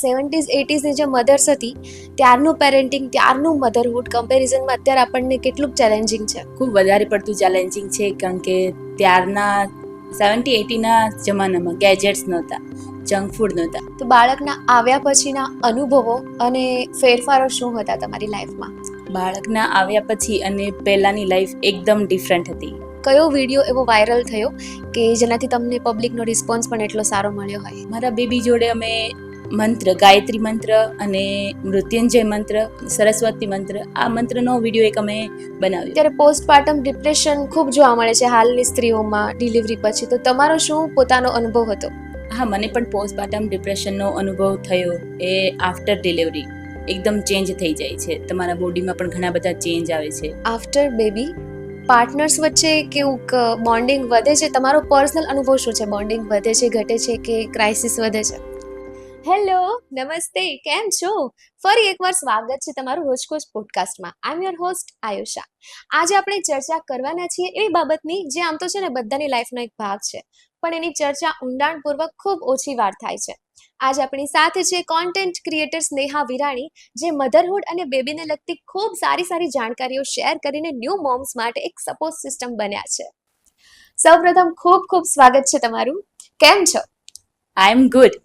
70s 80sની જે mothers હતી ત્યારનું parenting, ત્યારનું મધરહુડ કમ્પેરિઝનમાં અત્યારે આપણને કેટલું ચેલેન્જિંગ છે? ખૂબ વધારે પડતું ચેલેન્જિંગ છે, કારણ કે ત્યારના 70-80ના જમાનામાં ગેજેટ્સ નહોતા, જંક ફૂડ નહોતા. તો બાળકના આવ્યા પછીના અનુભવો અને ફેરફારો શું હતા તમારી લાઈફમાં? બાળકના આવ્યા પછી અને પહેલાંની લાઈફ એકદમ ડિફરન્ટ હતી. કયો વિડીયો એવો વાયરલ થયો કે જેનાથી તમને પબ્લિકનો રિસ્પોન્સ પણ એટલો સારો મળ્યો હોય? મારા બેબી જોડે અમે મંત્ર, ગાયત્રી મંત્ર અને મૃત્યુંજય મંત્ર, સરસ્વતી મંત્ર, આ મંત્રનો વિડીયો એક અમે બનાવ્યો. ત્યારે પોસ્ટપાર્ટમ ડિપ્રેશન ખૂબ જોવા મળે છે હાલની સ્ત્રીઓમાં ડિલિવરી પછી, તો તમારો શું પોતાનો અનુભવ હતો? હા, મને પણ પોસ્ટપાર્ટમ ડિપ્રેશનનો અનુભવ થયો. એ આફ્ટર ડિલિવરી એકદમ ચેન્જ થઈ જાય છે, તમારા બોડીમાં પણ ઘણા બધા ચેન્જ આવે છે. આફ્ટર બેબી પાર્ટનર્સ વચ્ચે કેવું બોન્ડિંગ વધે છે? તમારો પર્સનલ અનુભવ શું છે? બોન્ડિંગ વધે છે, ઘટે છે કે ક્રાઇસિસ વધે છે? હેલો, નમસ્તે, કેમ છો? ફરી એકવાર સ્વાગત છે તમારું રોજકોજ પોડકાસ્ટમાં. આઈ એમ યોર હોસ્ટ આયુષા. આજે આપણે ચર્ચા કરવાના છીએ એવી બાબતની જે આમ તો છે ને બધાની લાઈફનો એક ભાગ છે, પણ એની ચર્ચા ઊંડાણપૂર્વક ખૂબ ઓછી વાર થાય છે. આજે આપણી સાથે છે કોન્ટેન્ટ ક્રિએટર સ્નેહા વિરાણી, જે મધરહુડ અને બેબીને લગતી ખૂબ સારી જાણકારીઓ શેર કરીને ન્યૂ મોમ્સ માટે એક સપોર્ટ સિસ્ટમ બન્યા છે. સૌપ્રથમ ખૂબ ખૂબ સ્વાગત છે તમારું. કેમ છો? આઈ એમ ગુડ,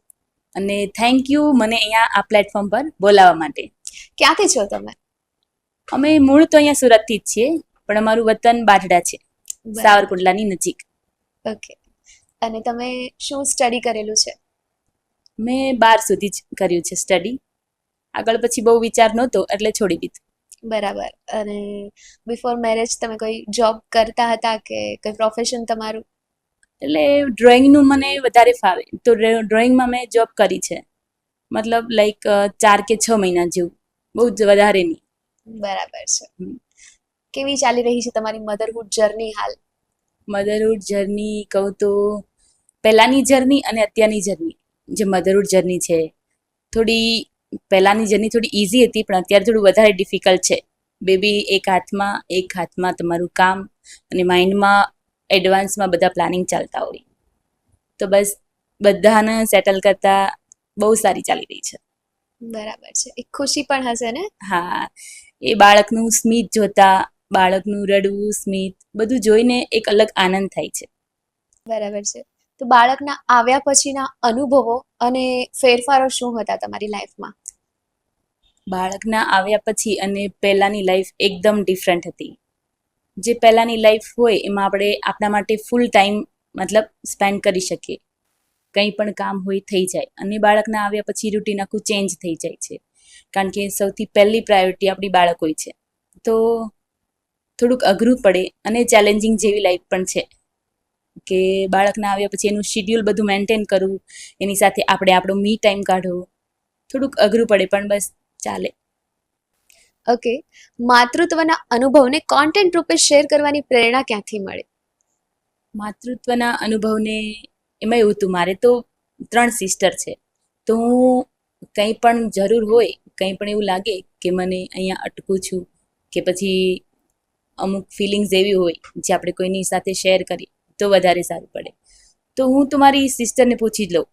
અને થેન્ક યુ મને અહીંયા આ પ્લેટફોર્મ પર બોલાવવા માટે. ક્યાંથી છો તમે? અમે મૂળ તો અહીંયા સુરતથી જ છીએ, પણ અમારું વતન બાઢડા છે, સાવરકુંડલાની નજીક. ઓકે. અને તમે શું સ્ટડી કરેલું છે? મેં 12 સુધી જ કર્યું છે સ્ટડી. આગળ પછી બહુ વિચાર નહોતો એટલે છોડી દીધું. બરાબર. અને બિફોર મેરેજ તમે કોઈ જોબ કરતા હતા કે કોઈ પ્રોફેશન તમારું? એટલે ડ્રોઈંગનું મને વધારે ફાવે, તો ડ્રોઈંગમાં મેં જોબ કરી છે, મતલબ લાઈક 4 કે 6 મહિના જેવું, બહુ જ વધારે નહીં. બરાબર છે. કેવી ચાલી રહી છે તમારી મધરહુડ જર્ની હાલ? મધરહુડ જર્ની કહું તો પહેલાંની જર્ની અને અત્યારની જર્ની, જે મધરહુડ જર્ની છે, પહેલાંની જર્ની થોડી ઇઝી હતી, પણ અત્યારે થોડું વધારે ડિફિકલ્ટ છે. બેબી એક હાથમાં તમારું કામ અને માઇન્ડમાં એડવાન્સમાં બધા પ્લાનિંગ ચાલતા હોય, તો બસ બધાને સેટલ કરતા બહુ સારી ચાલી રહી છે. બરાબર છે. એક ખુશી પણ હશે ને? હા, એ બાળકનું સ્મિત જોતા, બાળકનું રડવું, સ્મિત બધું જોઈને એક અલગ આનંદ થાય છે. બરાબર છે. તો બાળકના આવ્યા પછીના અનુભવો અને ફેરફારો શું હતા તમારી લાઈફમાં? બાળકના આવ્યા પછી અને પહેલાંની લાઈફ એકદમ ડિફરન્ટ હતી. જે પહેલાંની લાઈફ હોય એમાં આપણે આપણા માટે ફૂલ ટાઈમ મતલબ સ્પેન્ડ કરી શકીએ, કંઈ પણ કામ હોય થઈ જાય. અને બાળકના આવ્યા પછી રૂટીન આખું ચેન્જ થઈ જાય છે, કારણ કે સૌથી પહેલી પ્રાયોરિટી આપણી બાળક હોય છે. તો થોડુંક અઘરું પડે અને ચેલેન્જિંગ જેવી લાઈફ પણ છે કે બાળકના આવ્યા પછી એનું શિડ્યુલ બધું મેન્ટેન કરવું, એની સાથે આપણે આપણો મી ટાઈમ કાઢવો, થોડુંક અઘરું પડે, પણ બસ ચાલે. ઓકે. માતૃત્વના અનુભવને કોન્ટેન્ટ રૂપે શેર કરવાની પ્રેરણા ક્યાંથી મળે? માતૃત્વના અનુભવને એમાં એવું હતું, મારે તો 3 સિસ્ટર છે, તો હું કંઈ પણ જરૂર હોય, કંઈ પણ એવું લાગે કે મને અહીંયા અટકું છું, કે પછી અમુક ફિલિંગ્સ એવી હોય જે આપણે કોઈની સાથે શેર કરીએ તો વધારે સારું પડે, તો હું તો મારી સિસ્ટરને પૂછી જ લઉં.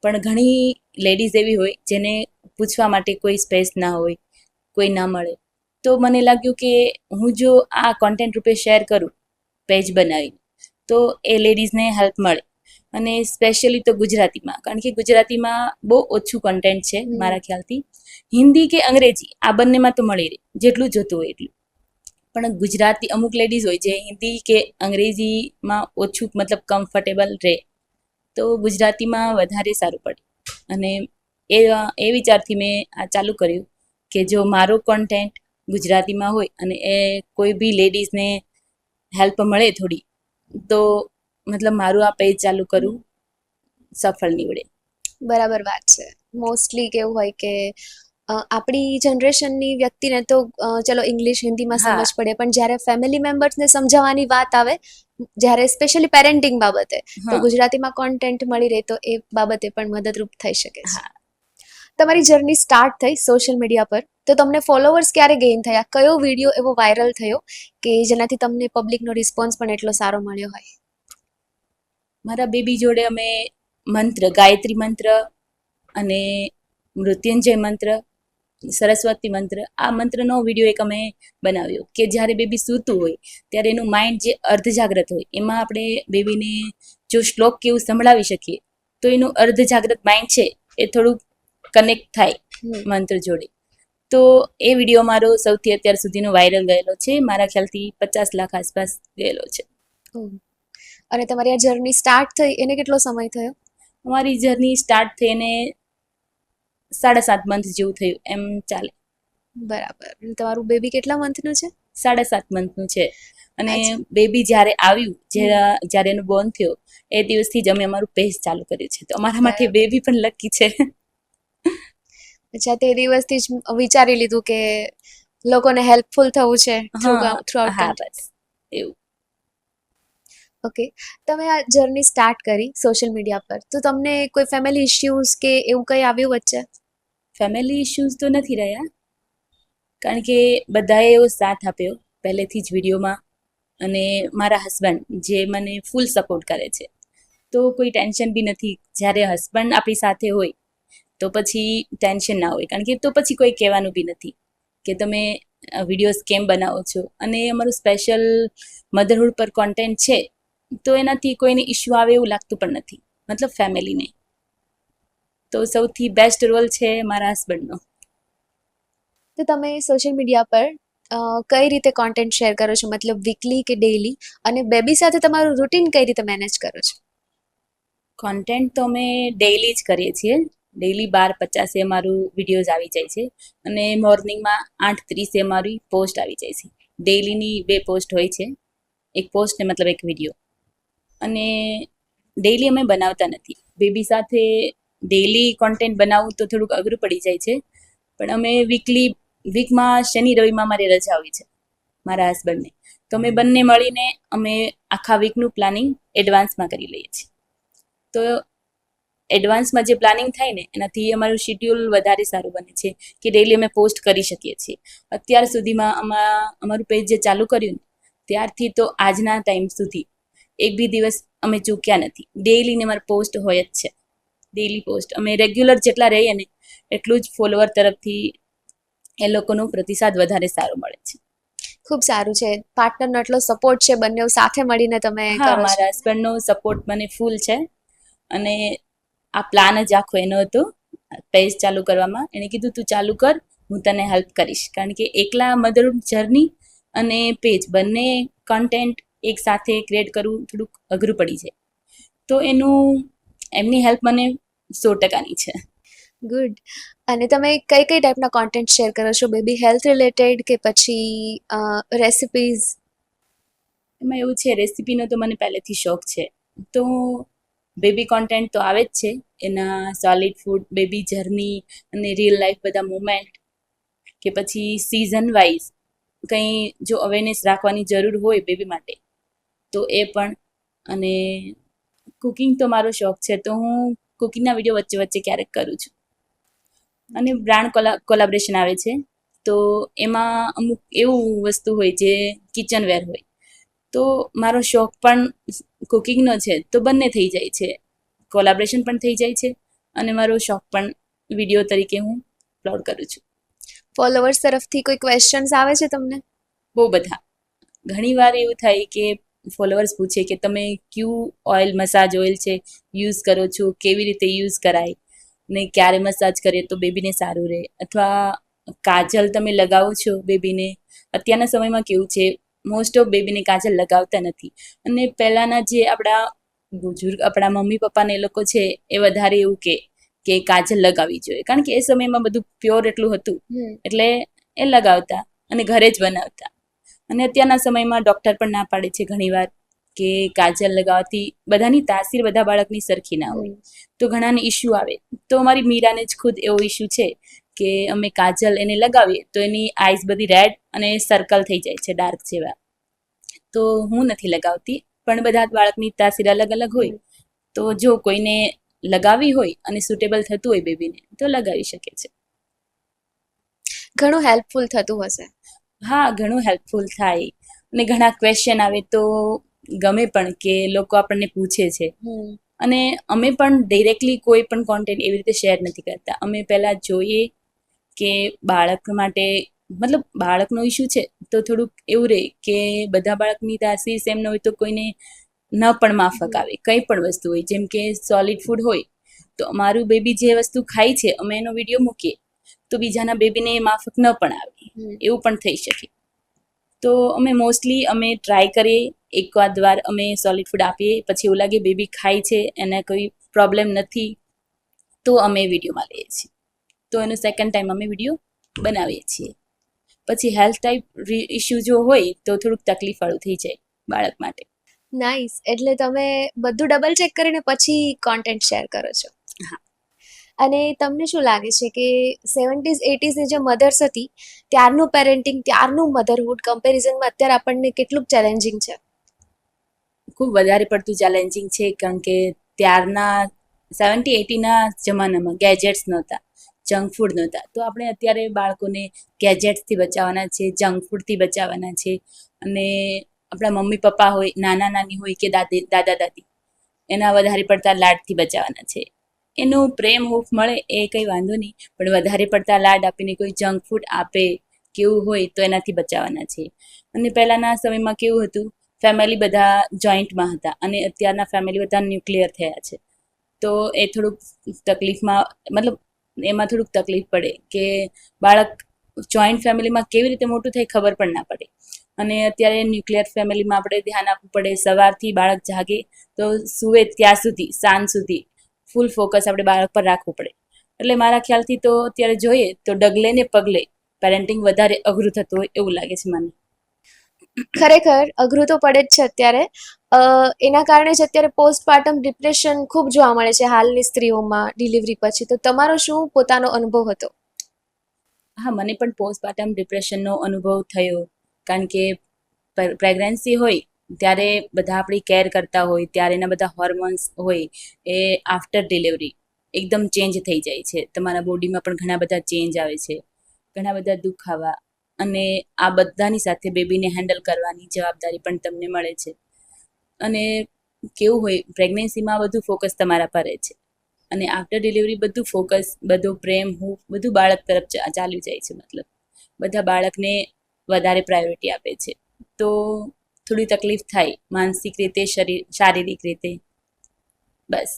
પણ ઘણી લેડીઝ એવી હોય જેને પૂછવા માટે કોઈ સ્પેસ ના હોય, કોઈ ના મળે, તો મને લાગ્યું કે હું જો આ કોન્ટેન્ટ રૂપે શેર કરું પેજ બનાવી, તો એ લેડીઝને હેલ્પ મળે. અને સ્પેશિયલી તો ગુજરાતીમાં, કારણ કે ગુજરાતીમાં બહુ ઓછું કન્ટેન્ટ છે મારા ખ્યાલથી. હિન્દી કે અંગ્રેજી આ બંનેમાં તો મળી રહે, જેટલું જોતું હોય એટલું. પણ ગુજરાતી અમુક લેડીઝ હોય જે હિન્દી કે અંગ્રેજીમાં ઓછું મતલબ કમ્ફર્ટેબલ રહે, તો ગુજરાતીમાં વધારે સારું પડે. અને એ વિચારથી મેં આ ચાલુ કર્યું કે જો મારો કોન્ટેન્ટ ગુજરાતીમાં હોય અને એ કોઈ બી લેડીઝને હેલ્પ મળે થોડી, તો મતલબ મારું આ પેજ ચાલુ કરવું સફળ નીવડે. બરાબર વાત છે. મોસ્ટલી કેવું હોય કે આપણી જનરેશનની વ્યક્તિને તો ચલો ઇંગ્લિશ હિન્દીમાં સમજ પડે, પણ જ્યારે ફેમિલી મેમ્બર્સને સમજાવવાની વાત આવે, જ્યારે સ્પેશિયલી પેરેન્ટિંગ બાબતે, તો ગુજરાતીમાં કોન્ટેન્ટ મળી રહે તો એ બાબતે પણ મદદરૂપ થઈ શકે છે. તમારી જર્ની સ્ટાર્ટ થઈ સોશિયલ મીડિયા પર, તો તમને ફોલોવર્સ ક્યારે ગેઇન થયા? કયો વિડીયો એવો વાયરલ થયો કે જેનાથી તમને પબ્લિકનો રિસ્પોન્સ પણ એટલો સારો મળ્યો હોય? મારા બેબી જોડે અમે મંત્ર, ગાયત્રી મંત્ર અને મૃત્યુંજય મંત્ર, સરસ્વતી મંત્ર, આ મંત્રનો વિડીયો એક અમે બનાવ્યો કે જ્યારે બેબી સૂતું હોય ત્યારે એનું માઇન્ડ જે અર્ધજાગ્રત હોય એમાં આપણે બેબીને જો શ્લોક કેવું સંભળાવી શકીએ તો એનું અર્ધજાગ્રત માઇન્ડ છે એ થોડું કનેક્ટ થાય મંત્ર જોડે. તો એ વિડીયો મારો સૌથી અત્યાર સુધીનો વાયરલ ગયેલો છે. મારા ખ્યાલથી 50 લાખ આસપાસ ગયેલો છે. અને તમારી આ જર્ની સ્ટાર્ટ થઈ એને કેટલો સમય થયો? અમારી જર્ની સ્ટાર્ટ થઈને 7.5 મંથ જેવું થયું એમ ચાલે. બરાબર. તમારું બેબી કેટલા મંથનું છે? 7.5 મંથનું છે. અને બેબી જ્યારે આવ્યું, જ્યારે એનો બોર્ન થયો એ દિવસથી જ અમે અમારું પેજ ચાલુ કર્યું છે. તો અમારા માટે બેબી પણ લકી છે. અચ્છા, તે દિવસથી જ વિચારી લીધું કે લોકોને હેલ્પફુલ થવું છે થ્રુઆઉટ. હા, બસ એવું. ઓકે, તમે આ જર્ની સ્ટાર્ટ કરી સોશિયલ મીડિયા પર, તો તમને કોઈ ફેમિલી ઇશ્યુઝ કે એવું કંઈ આવ્યું વચ્ચે? ફેમિલી ઇશ્યુઝ તો નથી રહ્યા, કારણ કે બધાએ એવો સાથ આપ્યો પહેલેથી જ વિડીયોમાં. અને મારા હસબન્ડ જે મને ફૂલ સપોર્ટ કરે છે, તો કોઈ ટેન્શન બી નથી. જ્યારે હસબન્ડ આપણી સાથે હોય તો પછી ટેન્શન ના હોય, કારણ કે તો પછી કોઈ કહેવાનું બી નથી કે તમે વિડીયોઝ કેમ બનાવો છો. અને અમારું સ્પેશિયલ મધરહુડ પર કોન્ટેન્ટ છે, તો એનાથી કોઈને ઇશ્યુ આવે એવું લાગતું પણ નથી, મતલબ ફેમિલીને. તો સૌથી બેસ્ટ રોલ છે મારા હસબન્ડનો. તો તમે સોશિયલ મીડિયા પર કઈ રીતે કોન્ટેન્ટ શેર કરો છો, મતલબ વીકલી કે ડેઈલી? અને બેબી સાથે તમારું રૂટીન કઈ રીતે મેનેજ કરો છો? કોન્ટેન્ટ તો અમે ડેઈલી જ કરીએ છીએ. ડેઈલી 12:50 અમારું વિડીયોઝ આવી જાય છે. અને મોર્નિંગમાં 8:30 અમારી પોસ્ટ આવી જાય છે. ડેઈલીની 2 પોસ્ટ હોય છે, એક પોસ્ટ ને મતલબ એક વિડીયો. અને ડેઈલી અમે બનાવતા નથી. બેબી સાથે ડેઈલી કોન્ટેન્ટ બનાવવું તો થોડુંક અઘરું પડી જાય છે, પણ અમે વીકમાં શનિ રવિમાં મારી રજા હોય છે મારા હસબન્ડને, તો અમે બંને મળીને અમે આખા વીકનું પ્લાનિંગ એડવાન્સમાં કરી લઈએ છીએ. તો એડવાન્સમાં જે પ્લાનિંગ થાય ને એનાથી અમારું શેડ્યુલ વધારે સારું બને છે કે ડેઈલી અમે પોસ્ટ કરી શકીએ છીએ. અત્યાર સુધીમાં અમારું પેજ જે ચાલુ કર્યું ને ત્યારથી તો આજના ટાઈમ સુધી એક બી દિવસ અમે ચૂક્યા નથી. ડેઈલીને અમારે પોસ્ટ હોય જ છે. ડેઈલી પોસ્ટ અમે રેગ્યુલર જેટલા રહીએ ને એટલું જ ફોલોવર તરફથી એ લોકોનો પ્રતિસાદ વધારે સારો મળે છે. ખૂબ સારું છે, પાર્ટનરનો એટલો સપોર્ટ છે, બંને સાથે મળીને તમે કરો છો. મારા હસબન્ડનો સપોર્ટ મને ફૂલ છે. અને આ પ્લાન જ આખો એનો હતો પેજ ચાલુ કરવામાં. એણે કીધું તું ચાલુ કર, હું તને હેલ્પ કરીશ, કારણ કે એકલા મધરહુડ જર્ની અને પેજ બંને કન્ટેન્ટ એક સાથે ક્રિએટ કરવું થોડુંક અઘરું પડી જાય. તો એમની હેલ્પ મને 100%ની છે. ગુડ. અને તમે કઈ કઈ ટાઈપના કોન્ટેન્ટ શેર કરો છો? બેબી હેલ્થ રિલેટેડ કે પછી રેસિપીઝ? એમાં એવું છે, રેસિપીનો તો મને પહેલેથી શોખ છે, તો બેબી કોન્ટેન્ટ તો આવે જ છે. એના સોલિડ ફૂડ, બેબી જર્ની અને રિયલ લાઈફ બધા મુમેન્ટ, કે પછી સિઝન વાઇઝ કંઈ જો અવેરનેસ રાખવાની જરૂર હોય બેબી માટે તો એ પણ. અને કુકિંગ તો મારો શોખ છે, તો હું કુકિંગના વિડીયો વચ્ચે વચ્ચે ક્યારેક કરું છું. અને બ્રાન્ડ કોલાબરેશન આવે છે, તો એમાં અમુક એવું વસ્તુ હોય જે કિચનવેર હોય, તો મારો શોખ પણ કુકિંગનો છે, તો બંને થઈ જાય છે. કોલાબરેશન પણ થઈ જાય છે અને મારો શોખ પણ વિડીયો તરીકે હું અપલોડ કરું છું. ફોલોવર્સ તરફથી કોઈ ક્વેશ્ચન્સ આવે છે તમને? બહુ બધા. ઘણીવાર એવું થાય કે ફોલોવર્સ પૂછે કે તમે કયું ઓઇલ, મસાજ ઓઇલ છે યુઝ કરો છો, કેવી રીતે યુઝ કરાય ને ક્યારે મસાજ કરીએ તો બેબીને સારું રહે, અથવા કાજલ તમે લગાવો છો બેબીને. અત્યારના સમયમાં કેવું છે, મોસ્ટ ઓફ બેબીને કાજલ લગાવતા નથી. અને પહેલાંના જે આપણા બુઝુર્ગ, આપણા મમ્મી પપ્પાને એ લોકો છે એ વધારે એવું કે કાજલ લગાવવી જોઈએ, કારણ કે એ સમયમાં બધું પ્યોર એટલું હતું એટલે એ લગાવતા અને ઘરે જ બનાવતા. અને અત્યારના સમયમાં ડૉક્ટર પણ ના પાડે છે ઘણીવાર કે કાજલ લગાવવાથી બધાની તાસીર બધા બાળકની સરખી ના હોય, તો ઘણાને ઇશ્યુ આવે. તો અમારી મીરાને જ ખુદ એવો ઇશ્યુ છે કે અમે કાજલ એને લગાવીએ તો એની આઈઝ બધી રેડ અને સર્કલ થઈ જાય છે ડાર્ક જેવા. તો હું નથી લગાવતી, પણ બધા બાળકની તાસીર અલગ અલગ હોય, તો જો કોઈને લગાવી હોય અને સુટેબલ થતું હોય બેબીને તો લગાવી શકે છે. ઘણું હેલ્પફુલ થતું હશે. હા, ઘણું હેલ્પફુલ થાય. અને ઘણા ક્વેશ્ચન આવે તો ગમે પણ કે લોકો આપણને પૂછે છે અને અમે પણ ડિરેક્ટલી કોઈ પણ કોન્ટેન્ટ એવી રીતે શેર નથી કરતા. અમે પહેલાં જોઈએ કે બાળક માટે મતલબ બાળકનો ઇશ્યુ છે તો થોડુંક એવું રહે કે બધા બાળકની તાસીર સેમ ન હોય તો કોઈને ન પણ માફક આવે. કંઈ પણ વસ્તુ હોય, જેમ કે સોલિડ ફૂડ હોય તો અમારું બેબી જે વસ્તુ ખાય છે અમે એનો વિડીયો મૂકીએ તો બીજાના બેબીને એ માફક ન પણ આવે, એવું પણ થઈ શકે. તો અમે મોસ્ટલી અમે ટ્રાય કરીએ, એકવાર વાર અમે સોલિડ ફૂડ આપીએ, પછી એવું લાગે બેબી ખાય છે એને કોઈ પ્રોબ્લેમ નથી તો અમે વિડીયોમાં લઈએ છીએ. તો એનો સેકન્ડ ટાઈમ અમે વિડીયો બનાવીએ છીએ. પછી હેલ્થ ટાઈપ ઇશ્યુ જો હોય તો થોડુંક તકલીફવાળું થઈ જાય બાળક માટે. નાઇસ. એટલે તમે બધું ડબલ ચેક કરીને પછી કોન્ટેન્ટ શેર કરો છો. હા. અને તમને શું લાગે છે કે 70s 80sની જે મધર્સ હતી ત્યારનું પેરેન્ટિંગ, ત્યારનું મધરહુડ કમ્પેરિઝનમાં અત્યારે આપણને કેટલું ચેલેન્જિંગ છે? ખૂબ વધારે પડતું ચેલેન્જિંગ છે, કારણ કે ત્યારના 70-80ના જમાનામાં ગેજેટ્સ નહોતા, જંક ફૂડ નહોતા. તો આપણે અત્યારે બાળકોને ગેજેટ્સથી બચાવવાના છે, જંક ફૂડથી બચાવવાના છે. અને આપણા મમ્મી પપ્પા હોય, નાના નાની હોય કે દાદા દાદી, એના વધારે પડતા લાડથી બચાવવાના છે. એનો પ્રેમ હૂફ મળે એ કંઈ વાંધો નહીં, પણ વધારે પડતા લાડ આપીને કોઈ જંક ફૂડ આપે કેવું હોય તો એનાથી બચાવવાના છે. અને પહેલાંના સમયમાં કેવું હતું, ફેમિલી બધા જોઈન્ટમાં હતા અને અત્યારના ફેમિલી બધા ન્યુક્લિયર થયા છે. તો એ થોડુંક તકલીફમાં, મતલબ એમાં થોડુંક તકલીફ પડે કે બાળક જોઈન્ટ ફેમિલીમાં કેવી રીતે મોટું થાય ખબર પણ ના પડે. અને અત્યારે ન્યુક્લિયર ફેમિલીમાં આપણે ધ્યાન આપવું પડે. સવારથી બાળક જાગે તો સૂવે ત્યાં સુધી, સાંજ સુધી ફૂલ ફોકસ આપણે બાળક પર રાખવું પડે. એટલે મારા ખ્યાલથી તો અત્યારે જોઈએ તો ડગલે ને પગલે પેરેન્ટિંગ વધારે અઘરું થતું હોય એવું લાગે છે મને. ખરેખર અઘરું તો પડે જ છે અત્યારે. એના કારણે જ અત્યારે પોસ્ટપાર્ટમ ડિપ્રેશન ખૂબ જોવા મળે છે હાલની સ્ત્રીઓમાં ડિલિવરી પછી. તો તમારો શું પોતાનો અનુભવ હતો? હા, મને પણ પોસ્ટપાર્ટમ ડિપ્રેશનનો અનુભવ થયો, કારણ કે પ્રેગ્નન્સી હોય ત્યારે બધા આપણી કેર કરતા હોય, ત્યારે એના બધા હોર્મોન્સ હોય એ આફ્ટર ડિલિવરી એકદમ ચેન્જ થઈ જાય છે. તમારા બોડીમાં પણ ઘણા બધા ચેન્જ આવે છે, ઘણા બધા દુખાવા, અને આ બધાની સાથે બેબીને હેન્ડલ કરવાની જવાબદારી પણ તમને મળે છે. અને કેવું હોય, પ્રેગ્નન્સીમાં બધું ફોકસ તમારા પર રહે છે અને આફ્ટર ડિલિવરી બધું ફોકસ, બધું પ્રેમ, હૂંફ બધું બાળક તરફ ચાલ્યું જાય છે. મતલબ બધા બાળકને વધારે પ્રાયોરિટી આપે છે. તો થોડી તકલીફ થાય, માનસિક રીતે, શારીરિક રીતે. બસ.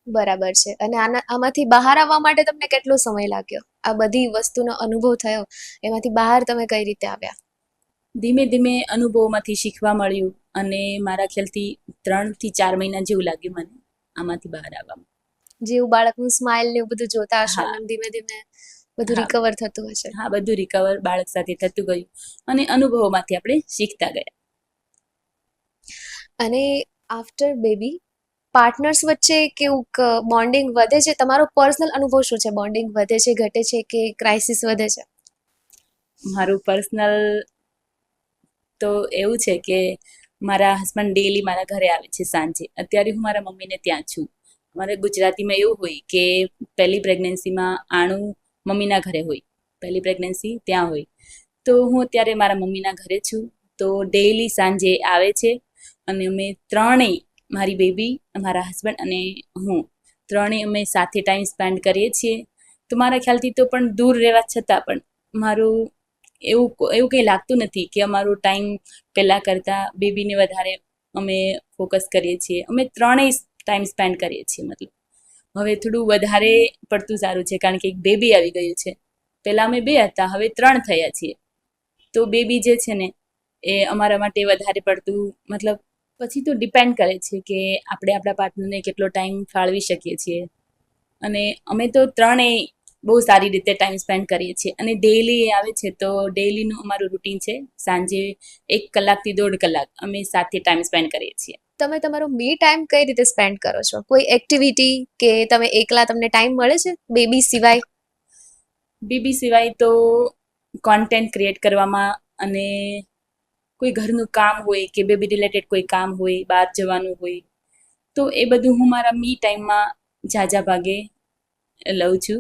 બરાબર છે. અને આમાંથી બહાર આવવા માટે તમને કેટલો સમય લાગ્યો? આ બધી વસ્તુનો અનુભવ થયો, એમાંથી બહાર તમે કઈ રીતે આવ્યા? ધીમે ધીમે અનુભવમાંથી શીખવા મળ્યું અને મારા ખ્યાલથી 3 થી 4 મહિના જેવું લાગ્યું મને આમાંથી બહાર આવવામાં. જેવું બાળકનું સ્માઇલ ને એવું બધું જોતા હશો હા. અને ધીમે ધીમે બધું હા. રિકવર થતું હશે. હા, બધું રિકવર બાળક સાથે થતું ગયું અને અનુભવોમાંથી આપણે શીખતા ગયા. અને આફ્ટર બેબી પાર્ટનર્સ વચ્ચે કેવું બોન્ડિંગ વધે છે? તમારો પર્સનલ અનુભવ શું છે? બોન્ડિંગ વધે છે, ઘટે છે કે ક્રાઇસિસ વધે છે? મારું પર્સનલ તો એવું છે કે મારા હસબન્ડ ડેલી મારા ઘરે આવે છે સાંજે. અત્યારે હું મારા મમ્મીને ત્યાં છું. અમારે ગુજરાતીમાં એવું હોય કે પહેલી પ્રેગ્નન્સીમાં આણું મમ્મીના ઘરે હોય, પહેલી પ્રેગ્નન્સી ત્યાં હોય. તો હું અત્યારે મારા મમ્મીના ઘરે છું. તો ડેઈલી સાંજે આવે છે અને અમે ત્રણેય, મારી બેબી, મારા હસબન્ડ અને હું, ત્રણેય અમે સાથે ટાઈમ સ્પેન્ડ કરીએ છીએ. તો મારા ખ્યાલથી તો પણ દૂર રહેવા છતાં પણ મારું એવું એવું કંઈ લાગતું નથી કે અમારો ટાઈમ પહેલાં કરતાં બેબીને વધારે અમે ફોકસ કરીએ છીએ. અમે ત્રણેય ટાઈમ સ્પેન્ડ કરીએ છીએ. મતલબ હવે થોડું વધારે પડતું સારું છે, કારણ કે એક બેબી આવી ગયું છે. પહેલાં અમે 2 હતા, હવે 3 થયા છીએ. તો બેબી જે છે ને એ અમારા માટે વધારે પડતું, મતલબ પછી તો ડિપેન્ડ કરે છે કે આપણે આપણા પાર્ટનરને કેટલો ટાઈમ ફાળવી શકીએ છીએ. અને અમે તો ત્રણેય બહુ સારી રીતે ટાઈમ સ્પેન્ડ કરીએ છીએ. અને ડેઈલી એ આવે છે તો ડેઈલીનું અમારું રૂટીન છે, સાંજે 1 કલાકથી 1.5 કલાક અમે સાથે ટાઈમ સ્પેન્ડ કરીએ છીએ. તમે તમારો મી ટાઈમ કઈ રીતે સ્પેન્ડ કરો છો? કોઈ એક્ટિવિટી કે તમે એકલા, તમને ટાઈમ મળે છે બેબી સિવાય? બેબી સિવાય તો કોન્ટેન્ટ ક્રિએટ કરવામાં, અને કોઈ ઘરનું કામ હોય કે બેબી રિલેટેડ કોઈ કામ હોય, બહાર જવાનું હોય, તો એ બધું હું મારા મી ટાઈમમાં ઝાઝા ભાગે લઉં છું.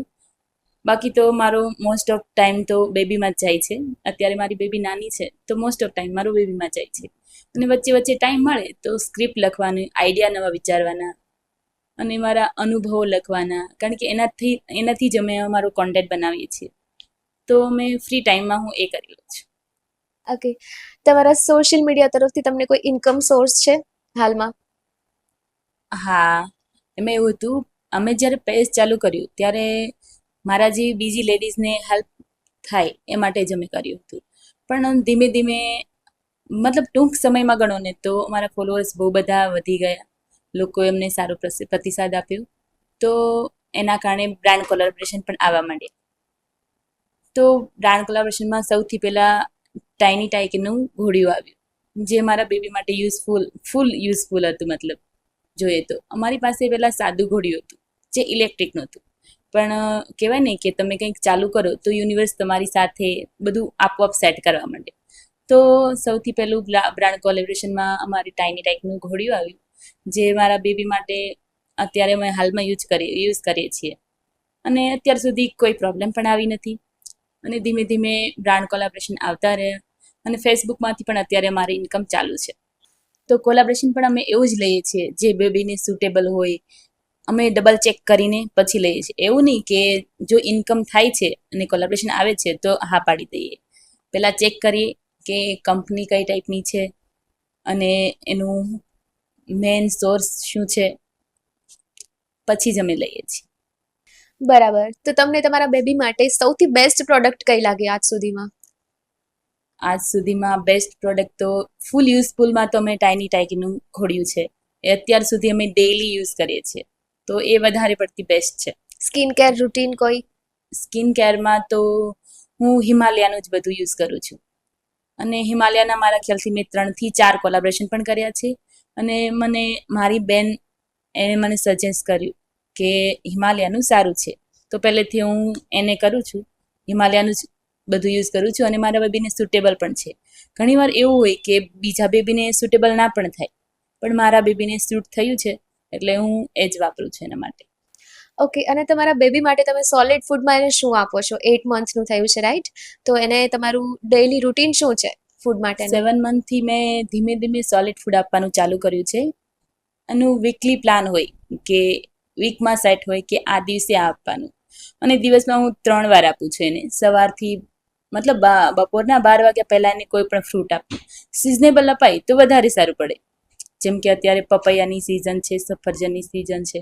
બાકી તો મારો મોસ્ટ ઓફ ટાઈમ તો બેબીમાં જ જાય છે. અત્યારે મારી બેબી નાની છે તો મોસ્ટ ઓફ ટાઈમ મારો બેબીમાં જાય છે. અને વચ્ચે વચ્ચે ટાઈમ મળે તો સ્ક્રિપ્ટ લખવાનું, આઈડિયા નવા વિચારવાના, અને મારા અનુભવો લખવાના, કારણ કે એનાથી જ અમે અમારો કોન્ટેન્ટ બનાવીએ છીએ. તો મેં ફ્રી ટાઈમમાં હું એ કરી લઉં છું. ઓકે, તમારા સોશિયલ મીડિયા તરફથી તમને કોઈ ઇન્કમ સોર્સ છે હાલમાં? હા, એમાં એવું હતું, અમે જ્યારે પેજ ચાલુ કર્યું ત્યારે મારા જે બીજી લેડીઝને હેલ્પ થાય એ માટે જ અમે કર્યું હતું. પણ ધીમે ધીમે, મતલબ ટૂંક સમયમાં ગણો ને તો અમારા ફોલોઅર્સ બહુ બધા વધી ગયા, લોકોએ અમને સારો પ્રતિસાદ આપ્યો. તો એના કારણે બ્રાન્ડ કોલેબોરેશન પણ આવવા માંડ્યા. તો બ્રાન્ડ કોલેબોરેશનમાં સૌથી પહેલાં ટાઇની ટાઈકનું ઘોડિયું આવ્યું, જે મારા બેબી માટે ફૂલ યુઝફુલ હતું. મતલબ જોઈએ તો અમારી પાસે પહેલાં સાદું ઘોડિયું હતું જે ઇલેક્ટ્રિકનું હતું. પણ કહેવાય ને કે તમે કંઈક ચાલુ કરો તો યુનિવર્સ તમારી સાથે બધું આપોઆપ સેટ કરવા માંડે. તો સૌથી પહેલું બ્રાન્ડ કોલેબોરેશનમાં અમારી ટાઇની ટાઈકનું ઘોડિયું આવ્યું, જે મારા બેબી માટે અત્યારે અમે હાલમાં યુઝ કરીએ છીએ. અને અત્યાર સુધી કોઈ પ્રોબ્લેમ પણ આવી નથી. અને ધીમે ધીમે બ્રાન્ડ કોલેબોરેશન આવતા રહ્યા, અને ફેસબુકમાંથી પણ અત્યારે મારી ઇન્કમ ચાલુ છે. તો કોલેબોરેશન પણ અમે એવું જ લઈએ છીએ જે બેબીને સુટેબલ હોય. અમે ડબલ ચેક કરીને પછી લઈએ છીએ. એવું નહીં કે જો ઇન્કમ થાય છે અને કોલેબોરેશન આવે છે તો હા પાડી દઈએ. પહેલાં ચેક કરીએ કે કંપની કઈ ટાઈપની છે અને એનું મેઇન સોર્સ શું છે, પછી જ અમે લઈએ છીએ. બરાબર. તો તમને તમારા બેબી માટે સૌથી બેસ્ટ પ્રોડક્ટ કઈ લાગી આજ સુધીમાં? આજ સુધીમાં બેસ્ટ પ્રોડક્ટ તો ફૂલ યુઝફુલમાં તો અમે ટાઇની ટાઈકીનું ઘોડ્યું છે. એ અત્યાર સુધી અમે ડેઈલી યુઝ કરીએ છીએ, તો એ વધારે પડતી બેસ્ટ છે. સ્કિન કેર રૂટીન કોઈ? સ્કિન કેરમાં તો હું હિમાલયાનું જ બધું યુઝ કરું છું. અને હિમાલયાના મારા ખ્યાલથી મેં 3 થી 4 કોલેબોરેશન પણ કર્યા છે. અને મને મારી બેન એને મને સજેસ્ટ કર્યું કે હિમાલયાનું સારું છે, તો પહેલેથી હું એને કરું છું, હિમાલયાનું જ બધું યુઝ કરું છું. અને મારા બેબીને સુટેબલ પણ છે. ઘણીવાર એવું હોય કે બીજા બેબીને સુટેબલ ના પણ થાય, પણ મારા બેબીને સૂટ થયું છે એટલે હું એ જ વાપરું છું એના માટે. ઓકે, અને તમારા બેબી માટે તમે સોલિડ ફૂડમાં એને શું આપો છો? 8 મંથનું થયું છે, રાઈટ? તો એને તમારું ડેઈલી રૂટીન શું છે ફૂડ માટેનું? 7 મંથથી મેં ધીમે ધીમે સોલિડ ફૂડ આપવાનું ચાલુ કર્યું છે. એનું વીકલી પ્લાન હોય કે વીકમાં સેટ હોય કે આ દિવસે આ આપવાનું. અને દિવસમાં હું 3 વાર આપું છું એને. સવારથી મતલબ બપોરના 12 વાગ્યા પહેલાં એને કોઈ પણ ફ્રૂટ આપવું. સિઝનેબલ અપાય તો વધારે સારું પડે. જેમ કે અત્યારે પપૈયાની સિઝન છે, સફરજનની સિઝન છે,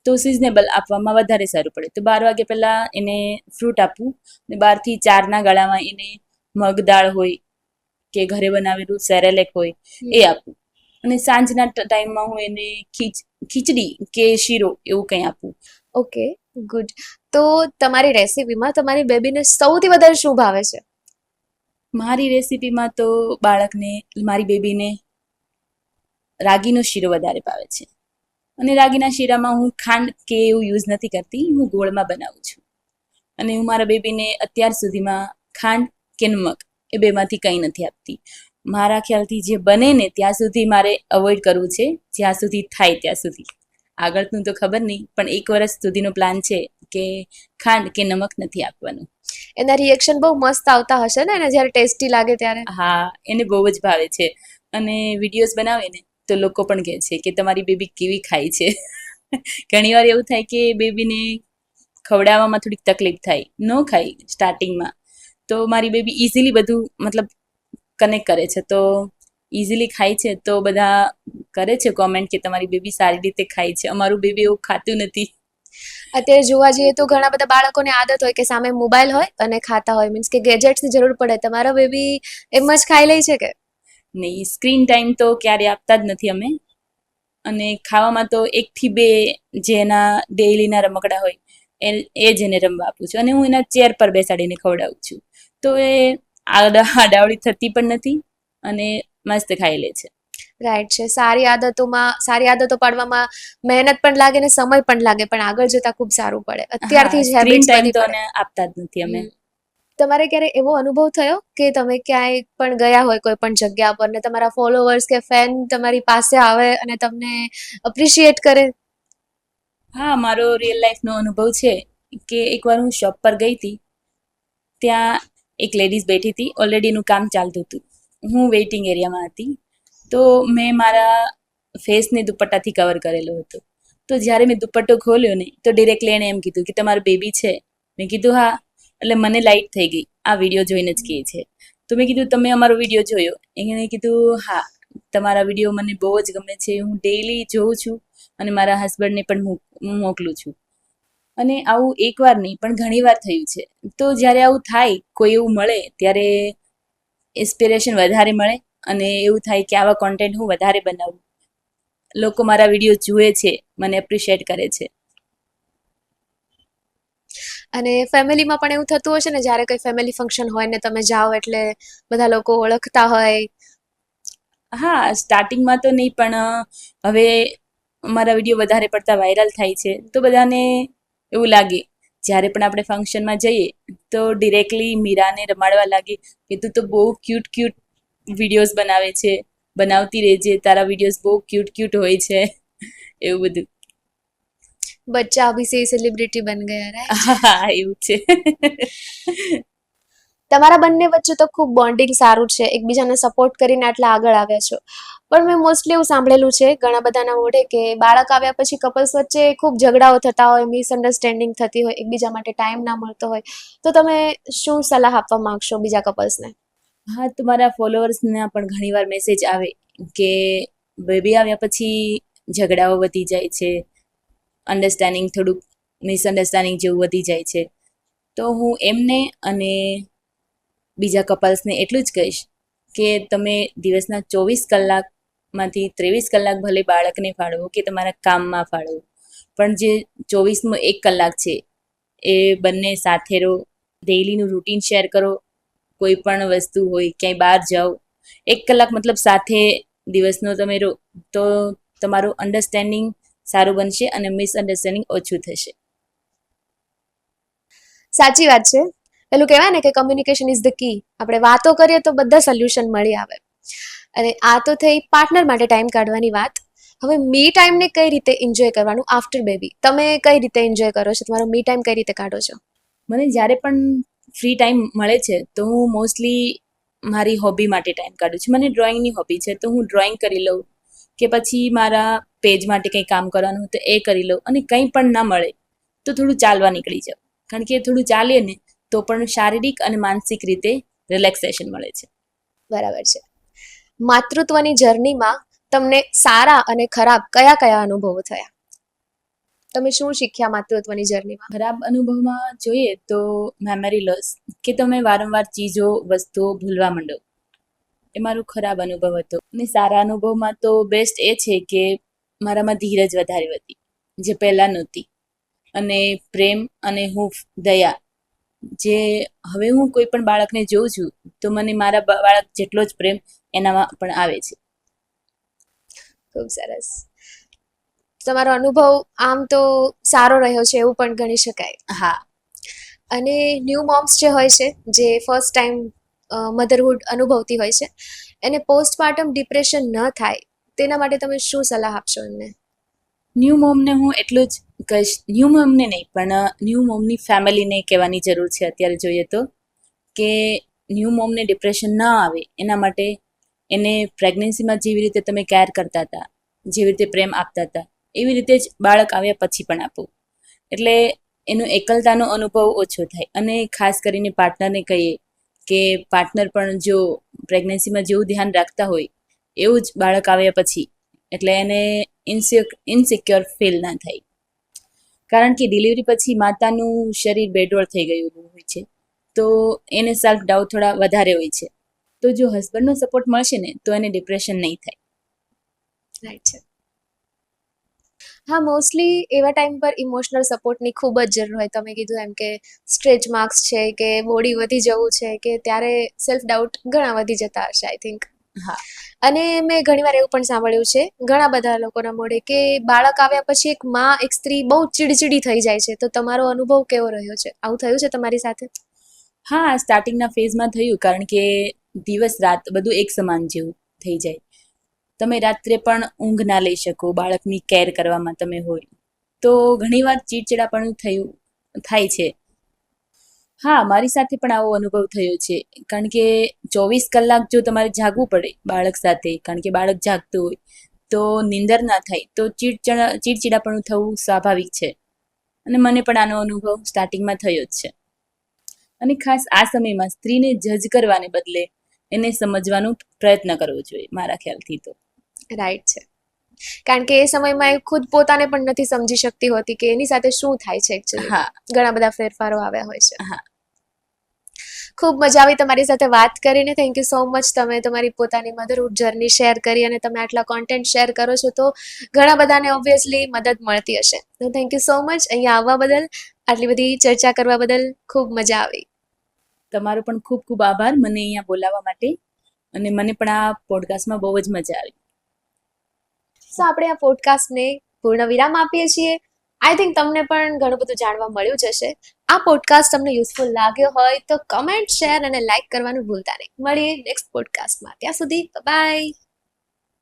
તો સિઝનેબલ આપવામાં વધારે સારું પડે. તો 12 વાગ્યા પહેલાં એને ફ્રૂટ આપવું, ને 12 થી 4ના ગાળામાં એને મગ દાળ હોય કે ઘરે બનાવેલું સેરેલેક હોય એ આપવું. અને સાંજના ટાઈમમાં હું એને ખીચડી કે શીરો એવું કંઈ આપું. Okay, good. તો તમારી રેસિપીમાં તમારી બેબીને સૌથી વધારે શું ભાવે છે? મારી રેસિપીમાં તો મારી બેબીને રાગીનો શીરો વધારે ભાવે છે. અને રાગીના શીરામાં હું ખાંડ કે એવું યુઝ નથી કરતી, હું ગોળમાં બનાવું છું. અને હું મારા બેબીને અત્યાર સુધીમાં ખાંડ કે નમક એ બેમાંથી કંઈ નથી આપતી. મારા ખ્યાલથી જે બને ને ત્યાં સુધી મારે અવોઇડ કરવું છે, જ્યાં સુધી થાય ત્યાં સુધી. આગળનું તો ખબર નહીં, પણ 1 વર્ષ સુધીનો પ્લાન છે કે ખાંડ કે નમક નથી આપવાનું. એના રિએક્શન બહુ મસ્ત આવતા હશે ને એને જ્યારે ટેસ્ટી લાગે ત્યારે? હા, એને બહુ જ ભાવે છે. અને વિડીયોઝ બનાવે ને તો લોકો પણ કહે છે કે તમારી બેબી કેવી ખાય છે. ઘણીવાર એવું થાય કે બેબીને ખવડાવવામાં થોડીક તકલીફ થાય, ન ખાય સ્ટાર્ટિંગમાં. તો મારી બેબી ઇઝીલી બધું મતલબ કનેક્ટ કરે છે, તો ઇઝીલી ખાય છે. તો બધા કરે છે કોમેન્ટ કે તમારી બેબી સારી રીતે ખાય છે. અમારું બેબી એવું ખાતું નથી. અત્યારે જોવા જઈએ તો ઘણા બધા બાળકોને આદત હોય કે સામે મોબાઈલ હોય અને ખાતા હોય, મીન્સ કે ગેજેટ્સની જરૂર પડે. તમારા બેબી એમ જ ખાઈ લે છે કે? નહીં, સ્ક્રીન ટાઈમ તો ક્યારે આપતા જ નથી અમે. અને ખાવામાં તો 1 થી 2 જેના ડેઈલીના રમકડા હોય એ જ એને રમવા આપું છું. અને હું એના ચેર પર બેસાડીને ખવડાવું છું. તો એ આડાવડી થતી પણ નથી અને મસ્ત ખાઈ લે છે. રાઈટ છે. સારી આદતો પાડવામાં મહેનત પણ લાગે ને સમય પણ લાગે, પણ આગળ જતા ખૂબ સારું પડે. હા, અત્યારથી જ સ્ક્રીન હેબિટ્સ ટાઈમ બની તો પડે. એને આપતા જ નથી અમે. તમારે ક્યારે એવો અનુભવ થયો કે તમે ક્યાંય પણ ગયા હોય કોઈ પણ જગ્યા પર ને તમારા ફોલોવર્સ કે ફેન તમારી પાસે આવે અને તમને અપ્રિશિએટ કરે? હા, મારો રિયલ લાઈફનો અનુભવ છે કે એકવાર હું શોપ પર ગઈ હતી. ત્યાં એક લેડીઝ બેઠી હતી, ઓલરેડી એનું કામ ચાલતું હતું. હું વેઇટિંગ એરિયામાં હતી. તો મેં મારા ફેસને દુપટ્ટાથી કવર કરેલો હતો. તો જ્યારે મેં દુપટ્ટો ખોલ્યો ને તો ડિરેક્ટલી એણે એમ કીધું કે તમારું બેબી છે. મેં કીધું હા. એટલે મને લાઇટ થઈ ગઈ, આ વિડીયો જોઈને જ કહે છે. તો મેં કીધું તમે અમારો વિડીયો જોયો? એણે કીધું હા, તમારા વિડીયો મને બહુ જ ગમે છે, હું ડેઈલી જોઉં છું અને મારા હસબન્ડને પણ મોકલું છું. અને આવું એકવાર નહીં પણ ઘણી વાર થયું છે. તો જ્યારે આવું થાય, કોઈ એવું મળે ત્યારે ઇન્સ્પિરેશન વધારે મળે અને એવું થાય કે આવા કોન્ટેન્ટ હું વધારે બનાવું. લોકો મારા વિડીયો જુએ છે, મને એપ્રિશિએટ કરે છે. અને ફેમિલીમાં પણ એવું થતું હશે ને, જ્યારે કોઈ ફેમિલી ફંક્શન હોય ને તમે જાઓ એટલે બધા લોકો ઓળખતા હોય? હા, સ્ટાર્ટિંગમાં તો નહીં, પણ હવે મારા વિડીયો વધારે પડતા વાયરલ થાય છે તો બધાને એવું લાગે, જ્યારે પણ આપણે ફંક્શનમાં જઈએ તો ડિરેક્ટલી મીરાને રમાડવા લાગે કે તું તો બહુ ક્યુટ ક્યુટ વિડીયોઝ બનાવે છે, બનાવતી રહેજે, તારા વિડીયોઝ બહુ ક્યુટ ક્યુટ હોય છે, એવું બધું. બચ્ચા અભી સે સેલિબ્રિટી બન ગયા, રાઈટ? હા, એવું છે. તમારા બંને વચ્ચે તો ખૂબ બોન્ડિંગ સારું છે, એકબીજાને સપોર્ટ કરીને આટલા આગળ આવ્યા છો. પણ મેં મોસ્ટલી એવું સાંભળેલું છે ઘણા બધાના મોઢે કે બાળક આવ્યા પછી કપલ્સ વચ્ચે ખૂબ ઝઘડાઓ થતા હોય, મિસઅન્ડરસ્ટેન્ડિંગ થતી હોય, એકબીજા માટે ટાઈમ ના મળતો હોય. તો તમે શું સલાહ આપવા માંગશો બીજા કપલ્સને? હા, તો મારા ફોલોઅર્સના પણ ઘણીવાર મેસેજ આવે કે બેબી આવ્યા પછી ઝઘડાઓ વધી જાય છે, અન્ડરસ્ટેન્ડિંગ થોડુંક મિસઅન્ડરસ્ટેન્ડિંગ જેવું વધી જાય છે. તો હું એમને અને બીજા કપલ્સને એટલું જ કહીશ કે તમે દિવસના 24 કલાકમાંથી 23 કલાક ભલે બાળકને ફાળવો કે તમારા કામમાં ફાળવો, પણ જે 24મો 1 કલાક છે એ બંને સાથે રહો, ડેઈલીનું રૂટીન શેર કરો. કોઈ પણ વસ્તુ હોય, ક્યાંય બહાર જાઓ, 1 કલાક મતલબ સાથે દિવસનો તમે રહો તો તમારું અન્ડરસ્ટેન્ડિંગ સારું બનશે અને મિસઅન્ડરસ્ટેન્ડિંગ ઓછું થશે. સાચી વાત છે. પેલું કહેવાય ને કે કમ્યુનિકેશન ઇઝ ધ કી. આપણે વાતો કરીએ તો બધા સોલ્યુશન મળી આવે. અને આ તો થઈ પાર્ટનર માટે ટાઈમ કાઢવાની વાત. હવે મી ટાઈમને કઈ રીતે એન્જોય કરવાનું આફ્ટર બેબી? તમે કઈ રીતે એન્જોય કરો છો? તમારો મી ટાઈમ કઈ રીતે કાઢો છો? મને જ્યારે પણ ફ્રી ટાઈમ મળે છે તો હું મોસ્ટલી મારી હોબી માટે ટાઈમ કાઢું છું. મને ડ્રોઈંગની હોબી છે તો હું ડ્રોઈંગ કરી લઉં, કે પછી મારા પેજ માટે કંઈ કામ કરવાનું હોય તો એ કરી લઉં. અને કંઈ પણ ના મળે તો થોડું ચાલવા નીકળી જાઉં, કારણ કે થોડું ચાલીએ ને તો પણ શારીરિક અને માનસિક રીતે રિલેક્સેશન મળે છે. બરાબર છે. માતૃત્વની જર્નીમાં તમને સારા અને ખરાબ કયા કયા અનુભવો થયા? તમે શું શીખ્યા માતૃત્વની જર્નીમાં? ખરાબ અનુભવમાં જોઈએ તો મેમરી લોસ, કે તમે વારંવાર ચીજો વસ્તુઓ ભૂલવા માંડો, એ મારો ખરાબ અનુભવ હતો. અને સારા અનુભવમાં તો બેસ્ટ એ છે કે મારામાં ધીરજ વધારે હતી, જે પહેલાં નહોતી. અને પ્રેમ અને હૂંફ, દયા, જે હવે હું કોઈ પણ બાળકને જોઉં છું તો મને મારા બાળક જેટલો જ પ્રેમ એનામાં પણ આવે છે. ખૂબ સરસ. તમારો અનુભવ આમ તો સારો રહ્યો છે એવું પણ ગણી શકાય. હા. અને ન્યૂ મોમ્સ જે હોય છે, જે ફર્સ્ટ ટાઈમ મધરહુડ અનુભવતી હોય છે, એને પોસ્ટપાર્ટમ ડિપ્રેશન ન થાય તેના માટે તમે શું સલાહ આપશો એમને? ન્યૂ મોમને હું એટલું જ કહીશ, ન્યૂ મોમને નહીં પણ ન્યૂ મોમની ફેમિલીને કહેવાની જરૂર છે અત્યારે જોઈએ તો, કે ન્યૂ મોમને ડિપ્રેશન ન આવે એના માટે એને પ્રેગ્નન્સીમાં જેવી રીતે તમે કેર કરતા હતા, જેવી રીતે પ્રેમ આપતા હતા, એવી રીતે જ બાળક આવ્યા પછી પણ આપો. એટલે એનો એકલતાનો અનુભવ ઓછો થાય. અને ખાસ કરીને પાર્ટનરને કહીએ કે પાર્ટનર પણ જો પ્રેગ્નન્સીમાં જેવું ધ્યાન રાખતા હોય એવું જ બાળક આવ્યા પછી, એટલે એને ઇનસિક્યોર ફીલ ના થાય. કારણ કે ડિલિવરી પછી માતાનું શરીર બેડોળ થઈ ગયું હોય છે, તો એને સેલ્ફ ડાઉટ થોડા વધારે હોય છે. તો જો હસબન્ડનો સપોર્ટ મળશે ને તો એને ડિપ્રેશન નહીં થાય. રાઈટ છે. હા, મોસ્ટલી એવા ટાઈમ પર ઇમોશનલ સપોર્ટની ખૂબ જ જરૂર હોય. તમે કીધું એમ કે સ્ટ્રેચ માર્ક્સ છે કે બોડી વધી જવું છે, કે ત્યારે સેલ્ફ ડાઉટ ઘણા વધી જતા હશે આઈ થિંક. હા. અને મેં ઘણીવાર એવું પણ સાંભળ્યું છે ઘણા બધા લોકોના મોઢે કે બાળક આવ્યા પછી એક માં, એક સ્ત્રી બહુ ચીડચીડી થઈ જાય છે. તો તમારો અનુભવ કેવો રહ્યો છે? આવું થયું છે તમારી સાથે? હા, સ્ટાર્ટિંગના ફેઝમાં થયું, કારણ કે દિવસ રાત બધું એક સમાન જેવું થઈ જાય. તમે રાત્રે પણ ઊંઘ ના લઈ શકો, બાળકની કેર કરવામાં તમે હોય તો ઘણીવાર ચીડચીડાપણું થાય છે. હા, મારી સાથે પણ આવો અનુભવ થયો છે, કારણ કે 24 કલાક જો તમારે જાગવું પડે બાળક સાથે, કારણ કે બાળક જાગતું હોય તો નીંદર ના થાય તો ચીડચીડાપણું થવું સ્વાભાવિક છે. અને મને પણ આનો અનુભવ સ્ટાર્ટિંગમાં થયો જ છે. અને ખાસ આ સમયમાં સ્ત્રીને જજ કરવાને બદલે એને સમજવાનો પ્રયત્ન કરવો જોઈએ મારા ખ્યાલથી તો. રાઈટ છે. કારણ કે એ સમયમાં એ ખુદ પોતાને પણ નથી સમજી શકતી હોતી કે એની સાથે શું થાય છે એકચ્યુઅલી. હા ઘણા બધા ફેરફારો આવ્યા હોય છે. હા. ખૂબ મજા આવી તમારી સાથે વાત કરીને. Thank you so much. તમે તમારી પોતાની મધરહુડ જર્ની શેર કરી અને તમે આટલા કોન્ટેન્ટ શેર કરો છો તો ઘણા બધાને ઓબ્વિયસલી મદદ મળતી હશે. તો થેન્ક યુ સો મચ અહીંયા આવવા બદલ, આટલી બધી ચર્ચા કરવા બદલ. ખૂબ મજા આવી. તમારો પણ ખૂબ ખૂબ આભાર મને અહીંયા બોલાવવા માટે. અને મને પણ આ પોડકાસ્ટમાં બહુ જ મજા આવી. સો આપણે આ પોડકાસ્ટને પૂર્ણ વિરામ આપીએ છીએ. આઈ થિંક તમને પણ ઘણું બધું જાણવા મળ્યું જ હશે. આ પોડકાસ્ટ તમને યુઝફુલ લાગ્યો હોય તો કમેન્ટ, શેર અને લાઇક કરવાનું ભૂલતા નહીં. મળીએ નેક્સ્ટ પોડકાસ્ટમાં. ત્યાં સુધી બાય.